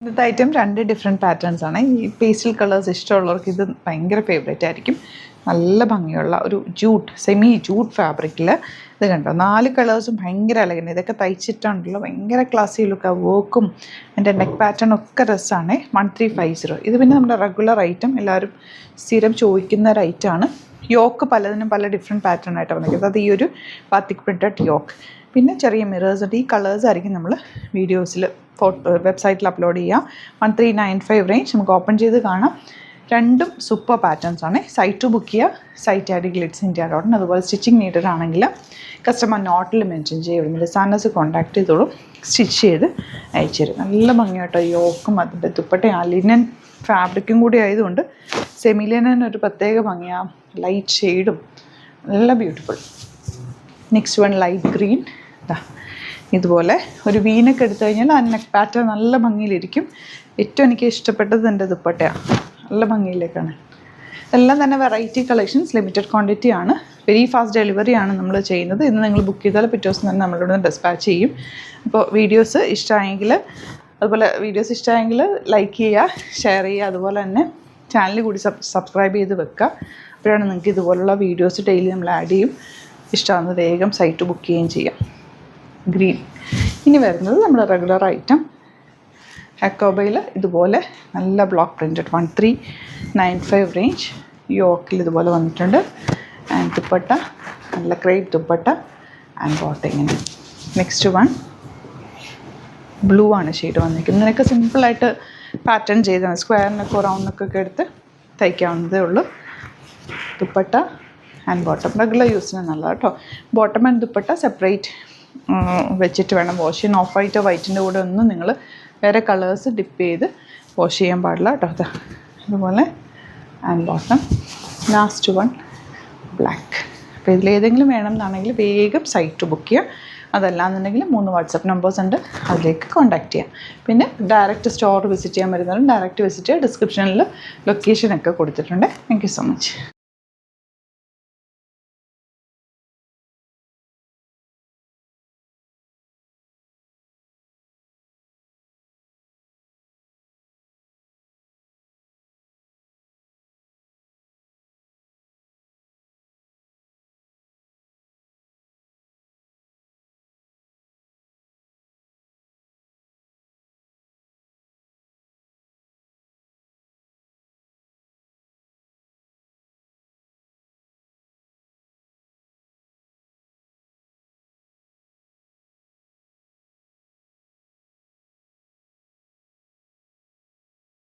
ഇന്നത്തെ item 2 different patterns ആണ്. ഈ പേസ്റ്റൽ കളേഴ്സ് ഇഷ്ടമുള്ളവർക്ക് ഇത് ഭയങ്കര ഫേവറേറ്റ് ആയിരിക്കും. നല്ല ഭംഗിയുള്ള ഒരു സെമി ജൂട്ട് ഫാബ്രിക്കിൽ ഇത് കണ്ടോ, 4 കളേഴ്സും ഭയങ്കര അലകണം. ഇതൊക്കെ തയ്ച്ചിട്ടുണ്ടല്ലോ, ഭയങ്കര ക്ലാസി ലുക്ക്. വർക്കും എൻ്റെ നെക്ക് പാറ്റേൺ ഒക്കെ രസമാണ്. 1350. ഇത് പിന്നെ നമ്മുടെ റെഗുലർ ഐറ്റം, എല്ലാവരും സ്ഥിരം ചോദിക്കുന്ന ഒരു ഐറ്റമാണ്. യോക്ക് പലതിനും പല ഡിഫറെൻറ്റ് പാറ്റേൺ ആയിട്ട് വന്നിരിക്കുന്നത്. അത് ഈ ഒരു ബാത്തിക് പ്രിൻറ്റഡ് യോക്ക്, പിന്നെ ചെറിയ മിറേഴ്സ് ഉണ്ട്. ഈ കളേഴ്സ് ആയിരിക്കും നമ്മൾ വീഡിയോസിൽ വെബ്സൈറ്റിൽ അപ്ലോഡ് ചെയ്യുക. 1395 റേഞ്ച്. നമുക്ക് ഓപ്പൺ ചെയ്ത് കാണാം. രണ്ടും സൂപ്പർ പാറ്റേൺസ് ആണ്. സൈറ്റ് ടു ബുക്ക് ചെയ്യുക. Site I D glitzindia.in. അതുപോലെ സ്റ്റിച്ചിങ് നീഡഡ് ആണെങ്കിൽ കസ്റ്റമർ നോട്ടിൽ മെൻഷൻ ചെയ്യുന്നത് ഡിസൈനേഴ്സ് കോൺടാക്ട് ചെയ്തോളൂ, സ്റ്റിച്ച് ചെയ്ത് അയച്ചു തരും. നല്ല ഭംഗിയായിട്ടോ യോക്കും അതിൻ്റെ ദുപ്പട്ടയും. ആ ലിനൻ ഫാബ്രിക്കും കൂടി ആയതുകൊണ്ട് സെമി ലിനൻ ഒരു പ്രത്യേക ഭംഗിയാണ്. ലൈറ്റ് ഷെയ്ഡും നല്ല beautiful. Next one light green. ഇതുപോലെ ഒരു വീനൊക്കെ എടുത്തു കഴിഞ്ഞാൽ ആ നെക്ക് പാറ്റേൺ നല്ല ഭംഗിയിലിരിക്കും. ഏറ്റവും എനിക്ക് ഇഷ്ടപ്പെട്ടത് എൻ്റെ ദുപ്പട്ടയാണ്. നല്ല ഭംഗിയിലേക്കാണ്. എല്ലാം തന്നെ വെറൈറ്റി കളക്ഷൻസ്, ലിമിറ്റഡ് ക്വാണ്ടിറ്റി ആണ്. വെരി ഫാസ്റ്റ് ഡെലിവറി ആണ് നമ്മൾ ചെയ്യുന്നത്. ഇന്ന് നിങ്ങൾ ബുക്ക് ചെയ്താൽ പിറ്റേ ദിവസം തന്നെ നമ്മളിവിടെ നിന്ന് ഡിസ്പാച്ച് ചെയ്യും. അപ്പോൾ വീഡിയോസ് ഇഷ്ടമായെങ്കിൽ ലൈക്ക് ചെയ്യുക, ഷെയർ ചെയ്യുക. അതുപോലെ തന്നെ ചാനൽ കൂടി സബ്സ്ക്രൈബ് ചെയ്ത് വെക്കുക. അപ്പോഴാണ് നിങ്ങൾക്ക് ഇതുപോലുള്ള വീഡിയോസ് ഡെയിലി നമ്മൾ ആഡ് ചെയ്യും. ഇഷ്ടമാകുന്നത് വേഗം സൈറ്റ് ബുക്ക് ചെയ്യുകയും ചെയ്യാം. ഗ്രീൻ. ഇനി വരുന്നത് നമ്മുടെ റെഗുലർ ഐറ്റം ഹക്കോബയിൽ ഇതുപോലെ നല്ല ബ്ലോക്ക് പ്രിൻറ്റഡ് 1395 റേഞ്ച്. യോക്കിൽ ഇതുപോലെ വന്നിട്ടുണ്ട്. ആൻഡ് ദുപ്പട്ട നല്ല ക്രേപ്പ് ദുപ്പട്ട ആൻഡ് ബോട്ടിങ്ങനെ. നെക്സ്റ്റ് വൺ ബ്ലൂ ആണ് ഷെയ്ഡ് വന്നിരിക്കുന്നത്. ഇതിനൊക്കെ സിമ്പിളായിട്ട് പാറ്റേൺ ചെയ്താൽ സ്ക്വയറിനൊക്കെ റൗണ്ടിനൊക്കെ എടുത്ത് തയ്ക്കാവുന്നതേ ഉള്ളൂ. ദുപ്പട്ട ആൻഡ് ബോട്ടം റെഗുലർ യൂസിന് നല്ല കേട്ടോ. ബോട്ടം ആൻഡ് ദുപ്പട്ട സെപ്പറേറ്റ് വെച്ചിട്ട് വേണം വാഷ് ചെയ്യാൻ. ഓഫ് വൈറ്റോ വൈറ്റിൻ്റെ കൂടെ ഒന്നും നിങ്ങൾ വേറെ കളേഴ്സ് ഡിപ്പ് ചെയ്ത് വാഷ് ചെയ്യാൻ പാടില്ല കേട്ടോ. അതുപോലെ and bottom. Last one black. അപ്പോൾ ഇതിലേതെങ്കിലും വേണം എന്നാണെങ്കിൽ വേഗം സൈറ്റ് ബുക്ക് ചെയ്യുക. അതല്ലാന്നുണ്ടെങ്കിൽ 3 വാട്സപ്പ് നമ്പേഴ്സ് ഉണ്ട്, അതിലേക്ക് കോൺടാക്റ്റ് ചെയ്യാം. പിന്നെ ഡയറക്റ്റ് സ്റ്റോർ വിസിറ്റ് ചെയ്യാൻ വരുന്നവരും ഡയറക്റ്റ് വിസിറ്റ് ചെയ്യുക. ഡിസ്ക്രിപ്ഷനിൽ ലൊക്കേഷനൊക്കെ കൊടുത്തിട്ടുണ്ട്. Thank you so much.